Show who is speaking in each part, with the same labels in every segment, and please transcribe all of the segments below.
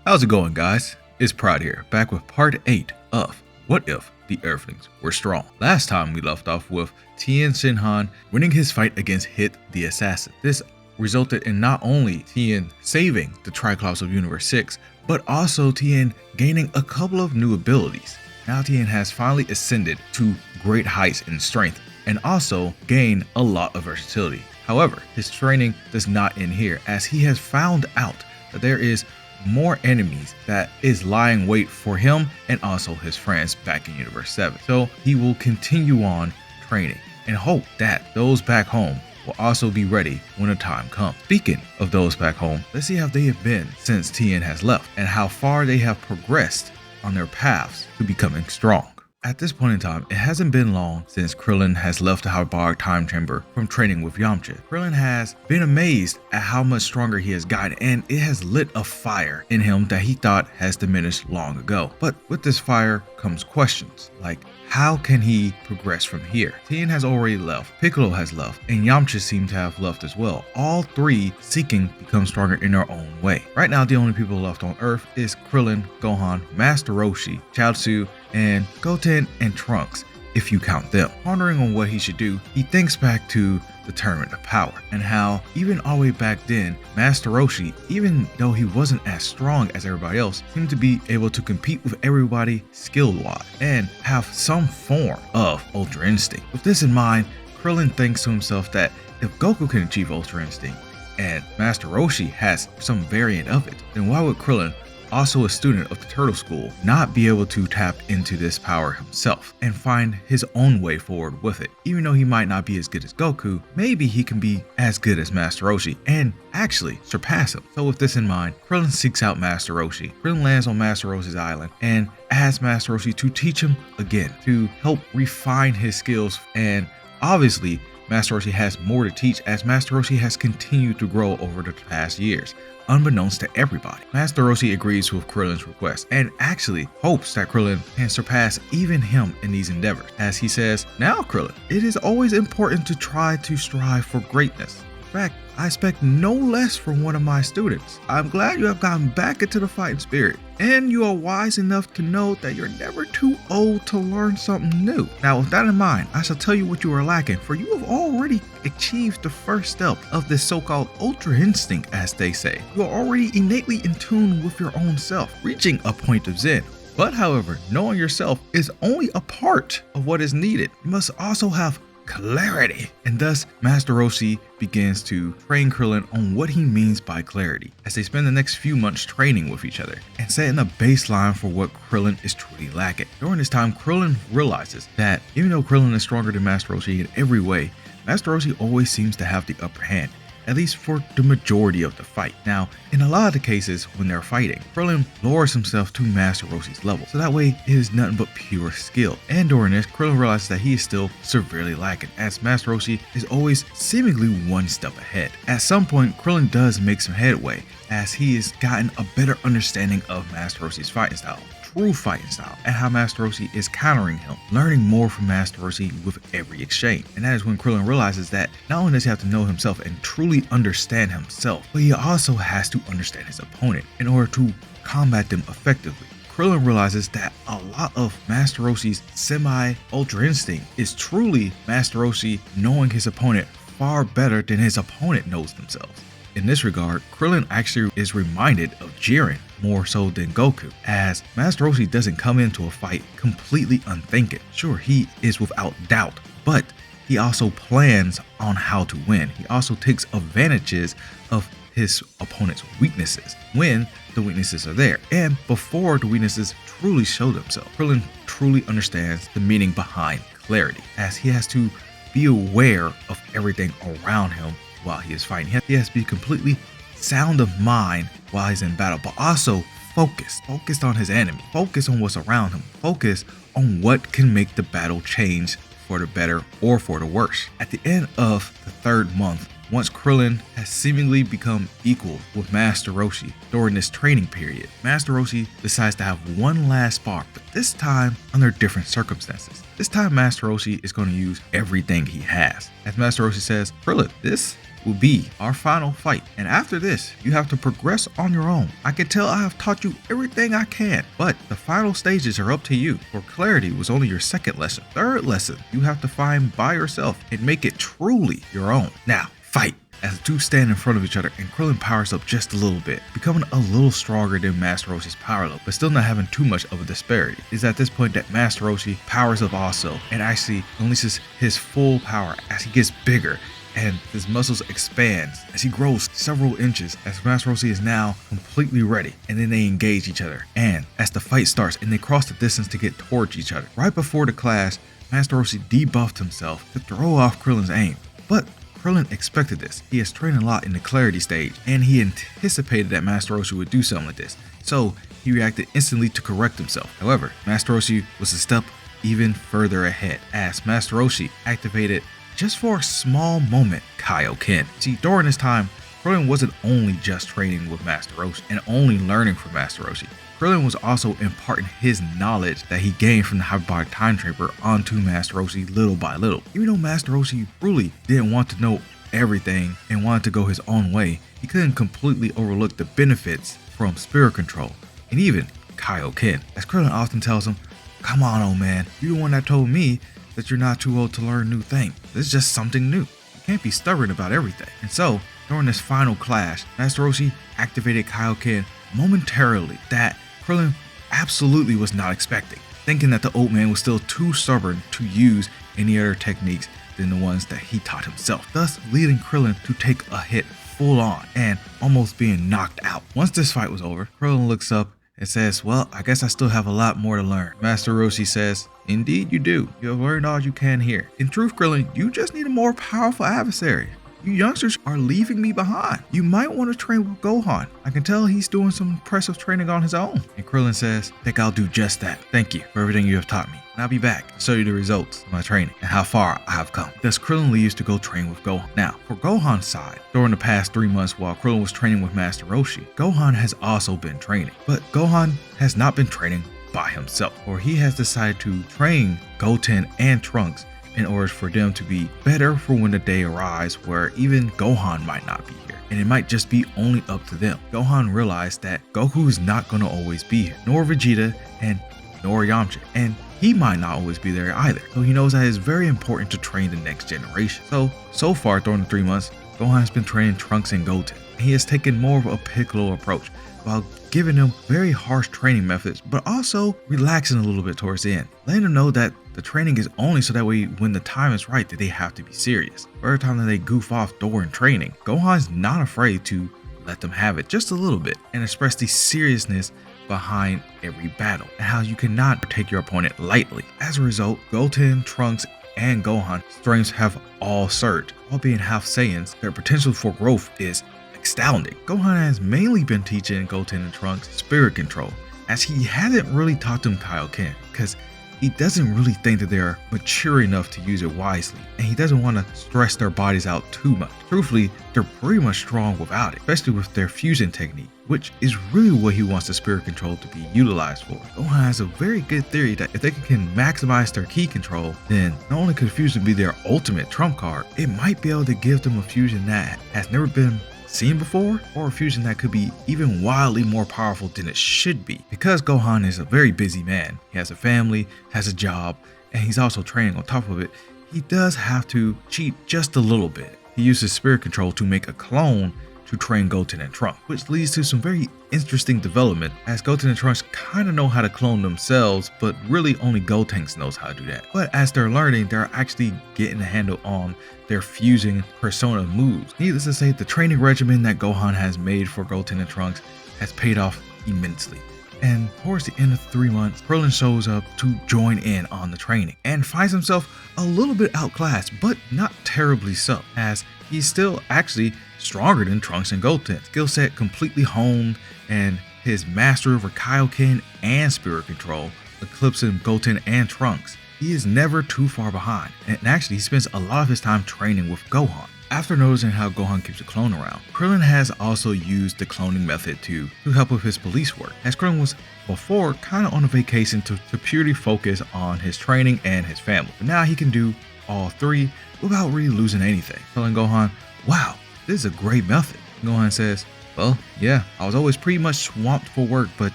Speaker 1: How's it going, guys? It's Pride here, back with part 8 of What If the Earthlings Were Strong. Last time we left off with Tien Shinhan winning his fight against Hit the Assassin. This resulted in not only Tien saving the Triclops of Universe 6, but also Tien gaining a couple of new abilities. Now Tien has finally ascended to great heights in strength and also gained a lot of versatility. However, his training does not end here, as he has found out that there is more enemies that is lying wait for him and also his friends back in Universe 7. So he will continue on training and hope that those back home will also be ready when the time comes. Speaking of those back home, let's see how they have been since Tien has left and how far they have progressed on their paths to becoming strong. At this point in time, it hasn't been long since Krillin has left the hyperbolic time chamber from training with Yamcha. Krillin has been amazed at how much stronger he has gotten, and it has lit a fire in him that he thought has diminished long ago. But with this fire comes questions like, how can he progress from here? Tien has already left, Piccolo has left, and Yamcha seems to have left as well. All three seeking to become stronger in their own way. Right now, the only people left on Earth is Krillin, Gohan, Master Roshi, Chaozu, and Goten and Trunks, if you count them. Pondering on what he should do, he thinks back to the Tournament of Power and how even all the way back then, Master Roshi, even though he wasn't as strong as everybody else, seemed to be able to compete with everybody skill-wise and have some form of Ultra Instinct. With this in mind, Krillin thinks to himself that if Goku can achieve Ultra Instinct and Master Roshi has some variant of it, then why would Krillin, also a student of the Turtle School, not be able to tap into this power himself and find his own way forward with it? Even though he might not be as good as Goku, maybe he can be as good as Master Roshi and actually surpass him. So with this in mind, Krillin seeks out Master Roshi. Krillin lands on Master Roshi's island and asks Master Roshi to teach him again, to help refine his skills. And obviously, Master Roshi has more to teach, as Master Roshi has continued to grow over the past years, unbeknownst to everybody. Master Roshi agrees with Krillin's request and actually hopes that Krillin can surpass even him in these endeavors, as he says, "Now Krillin, it is always important to try to strive for greatness. In fact, I expect no less from one of my students. I'm glad you have gotten back into the fighting spirit, and you are wise enough to know that you're never too old to learn something new. Now with that in mind, I shall tell you what you are lacking, for you have already achieved the first step of this so-called Ultra Instinct, as they say. You are already innately in tune with your own self, reaching a point of Zen. But however, knowing yourself is only a part of what is needed. You must also have clarity." And thus, Master Roshi begins to train Krillin on what he means by clarity, as they spend the next few months training with each other and setting a baseline for what Krillin is truly lacking. During this time, Krillin realizes that even though Krillin is stronger than Master Roshi in every way, Master Roshi always seems to have the upper hand, at least for the majority of the fight. Now, in a lot of the cases when they're fighting, Krillin lowers himself to Master Roshi's level, so that way it is nothing but pure skill. And during this, Krillin realizes that he is still severely lacking, as Master Roshi is always seemingly one step ahead. At some point, Krillin does make some headway, as he has gotten a better understanding of Master Roshi's fighting style, true fighting style, and how Master Roshi is countering him, learning more from Master Roshi with every exchange. And that is when Krillin realizes that not only does he have to know himself and truly understand himself, but he also has to understand his opponent in order to combat them effectively. Krillin realizes that a lot of Master Roshi's semi-Ultra Instinct is truly Master Roshi knowing his opponent far better than his opponent knows themselves. In this regard, Krillin actually is reminded of Jiren more so than Goku, as Master Roshi doesn't come into a fight completely unthinking. Sure, he is without doubt, but he also plans on how to win. He also takes advantages of his opponent's weaknesses when the weaknesses are there, and before the weaknesses truly show themselves. Krillin truly understands the meaning behind clarity, as he has to be aware of everything around him while he is fighting. He has to be completely sound of mind while he's in battle, but also focused on his enemy, focused on what's around him, focused on what can make the battle change for the better or for the worse. At the end of the third month, once Krillin has seemingly become equal with Master Roshi during this training period, Master Roshi decides to have one last spark, but this time under different circumstances. This time Master Roshi is going to use everything he has. As Master Roshi says, "Krillin, this will be our final fight. And after this, you have to progress on your own. I can tell I have taught you everything I can, but the final stages are up to you. For clarity was only your second lesson. Third lesson, you have to find by yourself and make it truly your own. Now, fight. As the two stand in front of each other and Krillin powers up just a little bit, becoming a little stronger than Master Roshi's power level, but still not having too much of a disparity. It is at this point that Master Roshi powers up also and actually unleashes his full power as he gets bigger and his muscles expand as he grows several inches as Master Roshi is now completely ready. And then they engage each other. And as the fight starts and they cross the distance to get towards each other, right before the clash, Master Roshi debuffed himself to throw off Krillin's aim. But Krillin expected this. He has trained a lot in the clarity stage, and he anticipated that Master Roshi would do something like this, so he reacted instantly to correct himself. However, Master Roshi was a step even further ahead, as Master Roshi activated, just for a small moment, Kaioken. See, during this time, Krillin wasn't only just training with Master Roshi and only learning from Master Roshi. Krillin was also imparting his knowledge that he gained from the hyperbolic time chamber onto Master Roshi little by little. Even though Master Roshi really didn't want to know everything and wanted to go his own way, he couldn't completely overlook the benefits from spirit control and even Kaioken. As Krillin often tells him, "Come on, old man, you're the one that told me that you're not too old to learn new things. This is just something new. You can't be stubborn about everything." And so, during this final clash, Master Roshi activated Kaioken momentarily that Krillin absolutely was not expecting, thinking that the old man was still too stubborn to use any other techniques than the ones that he taught himself, thus leading Krillin to take a hit full on and almost being knocked out. Once this fight was over, Krillin looks up and says, "Well, I guess I still have a lot more to learn." Master Roshi says, "Indeed you do. You have learned all you can here. In truth, Krillin, you just need a more powerful adversary. You youngsters are leaving me behind. You might want to train with Gohan. I can tell he's doing some impressive training on his own." And Krillin says, "I think I'll do just that. Thank you for everything you have taught me. And I'll be back to show you the results of my training and how far I have come." Thus, Krillin leaves to go train with Gohan. Now, for Gohan's side, during the past 3 months while Krillin was training with Master Roshi, Gohan has also been training. But Gohan has not been training by himself, for he has decided to train Goten and Trunks in order for them to be better for when the day arrives where even Gohan might not be here, and it might just be only up to them. Gohan realized that Goku is not going to always be here, nor Vegeta and nor Yamcha, and he might not always be there either. So he knows that it's very important to train the next generation. So far during the 3 months, Gohan has been training Trunks and Goten, and he has taken more of a Piccolo approach while giving them very harsh training methods, but also relaxing a little bit towards the end, letting them know that the training is only so that way when the time is right that they have to be serious. Every time that they goof off during training, Gohan's not afraid to let them have it just a little bit and express the seriousness behind every battle and how you cannot take your opponent lightly. As a result, Goten, Trunks, and Gohan strengths have all surged. While being half Saiyans, their potential for growth is astounding. Gohan has mainly been teaching Goten and Trunks spirit control, as he hasn't really taught them Kaioken because he doesn't really think that they're mature enough to use it wisely, and he doesn't want to stress their bodies out too much. Truthfully, they're pretty much strong without it, especially with their fusion technique, which is really what he wants the spirit control to be utilized for. Gohan has a very good theory that if they can maximize their ki control, then not only could fusion be their ultimate trump card, it might be able to give them a fusion that has never been seen before, or a fusion that could be even wildly more powerful than it should be. Because Gohan is a very busy man, he has a family, has a job, and he's also training on top of it, he does have to cheat just a little bit. He uses spirit control to make a clone to train Goten and Trunks, which leads to some very interesting development, as Goten and Trunks kind of know how to clone themselves, but really only Goten knows how to do that. But as they're learning, they're actually getting a handle on their fusing persona moves. Needless to say, the training regimen that Gohan has made for Goten and Trunks has paid off immensely. And towards the end of 3 months, Krillin shows up to join in on the training and finds himself a little bit outclassed, but not terribly so, as he's still actually stronger than Trunks and Goten. Skill set completely honed, and his mastery over Kaioken and spirit control eclipsing Goten and Trunks. He is never too far behind, and actually he spends a lot of his time training with Gohan. After noticing how Gohan keeps a clone around, Krillin has also used the cloning method to help with his police work, as Krillin was before kind of on a vacation to purely focus on his training and his family. But now he can do all three without really losing anything. Telling Gohan, "Wow, this is a great method. Gohan says, well, yeah, I was always pretty much swamped for work, but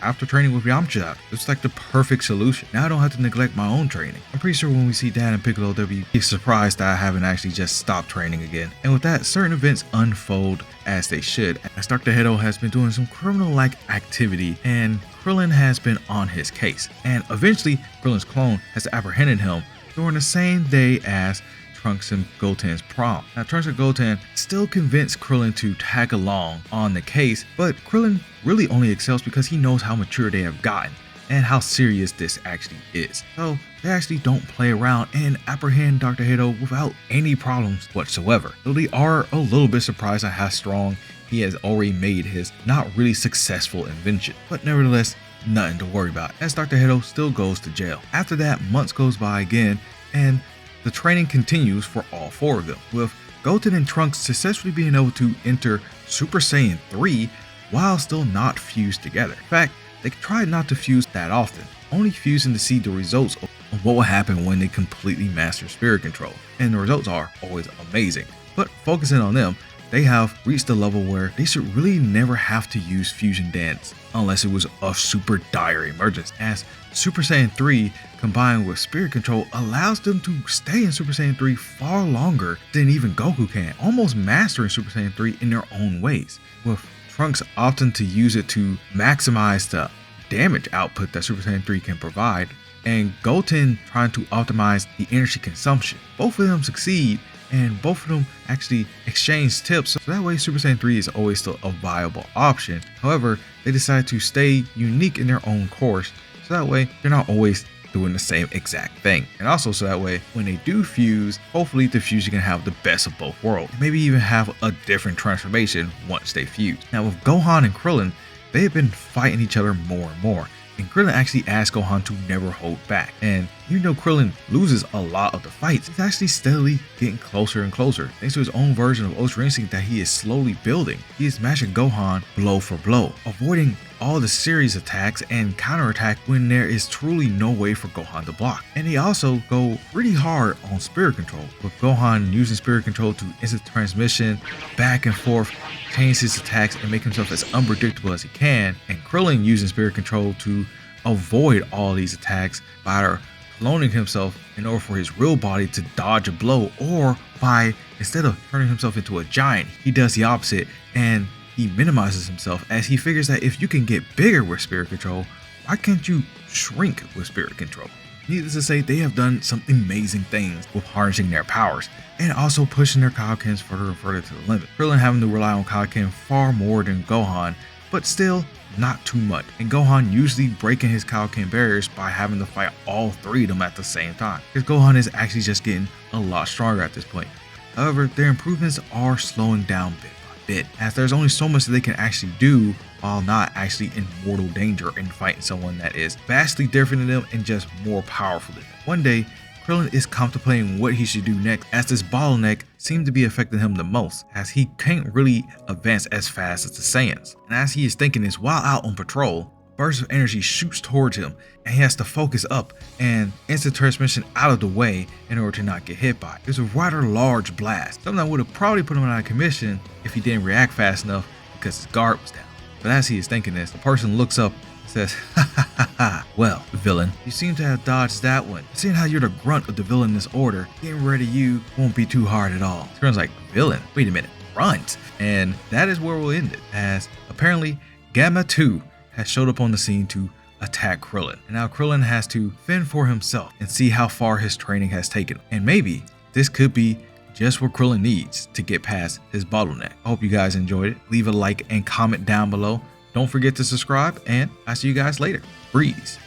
Speaker 1: after training with Yamcha, it's like the perfect solution. Now I don't have to neglect my own training. I'm pretty sure when we see Dad and Piccolo, they'll be surprised that I haven't actually just stopped training again. And with that, certain events unfold as they should. As Dr. Hedo has been doing some criminal-like activity, and Krillin has been on his case. And eventually, Krillin's clone has apprehended him during the same day as Trunks and Goten's prom. Now, Trunks and Goten still convince Krillin to tag along on the case, but Krillin really only excels because he knows how mature they have gotten and how serious this actually is. So they actually don't play around and apprehend Dr. Hedo without any problems whatsoever. So they are a little bit surprised at how strong he has already made his not really successful invention, but nevertheless, nothing to worry about, as Dr. Hedo still goes to jail. After that, months goes by again, and the training continues for all four of them, with Goten and Trunks successfully being able to enter Super Saiyan 3 while still not fused together. In fact, they tried not to fuse that often, only fusing to see the results of what will happen when they completely master spirit control, and the results are always amazing. But focusing on them, they have reached a level where they should really never have to use fusion dance unless it was a super dire emergency, as Super Saiyan 3 combined with spirit control allows them to stay in Super Saiyan 3 far longer than even Goku can, almost mastering Super Saiyan 3 in their own ways, with Trunks opting to use it to maximize the damage output that Super Saiyan 3 can provide, and Goten trying to optimize the energy consumption. Both of them succeed, and both of them actually exchange tips, so that way Super Saiyan 3 is always still a viable option. However, they decide to stay unique in their own course, so that way they're not always doing the same exact thing. And also so that way when they do fuse, hopefully the fusion can have the best of both worlds, maybe even have a different transformation once they fuse. Now with Gohan and Krillin, they have been fighting each other more and more, and Krillin actually asked Gohan to never hold back. And even though Krillin loses a lot of the fights, he's actually steadily getting closer and closer, thanks to his own version of Ultra Instinct that he is slowly building. He is matching Gohan blow for blow, avoiding all the series attacks and counterattack when there is truly no way for Gohan to block. And they also go pretty hard on spirit control, with Gohan using spirit control to instant transmission, back and forth, change his attacks and make himself as unpredictable as he can, and Krillin using spirit control to avoid all these attacks by either cloning himself in order for his real body to dodge a blow, or by, instead of turning himself into a giant, he does the opposite and he minimizes himself, as he figures that if you can get bigger with spirit control, why can't you shrink with spirit control? Needless to say, they have done some amazing things with harnessing their powers and also pushing their Kaioken further and further to the limit. Krillin having to rely on Kaioken far more than Gohan, but still not too much, and Gohan usually breaking his Kaioken barriers by having to fight all three of them at the same time, because Gohan is actually just getting a lot stronger at this point. However, their improvements are slowing down bit by bit, as there's only so much that they can actually do while not actually in mortal danger and fighting someone that is vastly different than them and just more powerful than them. One day, Krillin is contemplating what he should do next, as this bottleneck seemed to be affecting him the most, as he can't really advance as fast as the Saiyans. And as he is thinking this while out on patrol, a burst of energy shoots towards him, and he has to focus up and instant transmission out of the way in order to not get hit by it. It's a rather large blast, something that would have probably put him out of commission if he didn't react fast enough because his guard was down. But as he is thinking this, the person looks up and says, "Ha ha ha ha, well, villain, you seem to have dodged that one. Seeing how you're the grunt of the villainous order, getting rid of you won't be too hard at all." Krillin like, "Villain? Wait a minute, grunt?" And that is where we'll end it, as apparently Gamma 2 has showed up on the scene to attack Krillin. And now Krillin has to fend for himself and see how far his training has taken him. And maybe this could be just what Krillin needs to get past his bottleneck. I hope you guys enjoyed it. Leave a like and comment down below. Don't forget to subscribe, and I'll see you guys later. Breeze.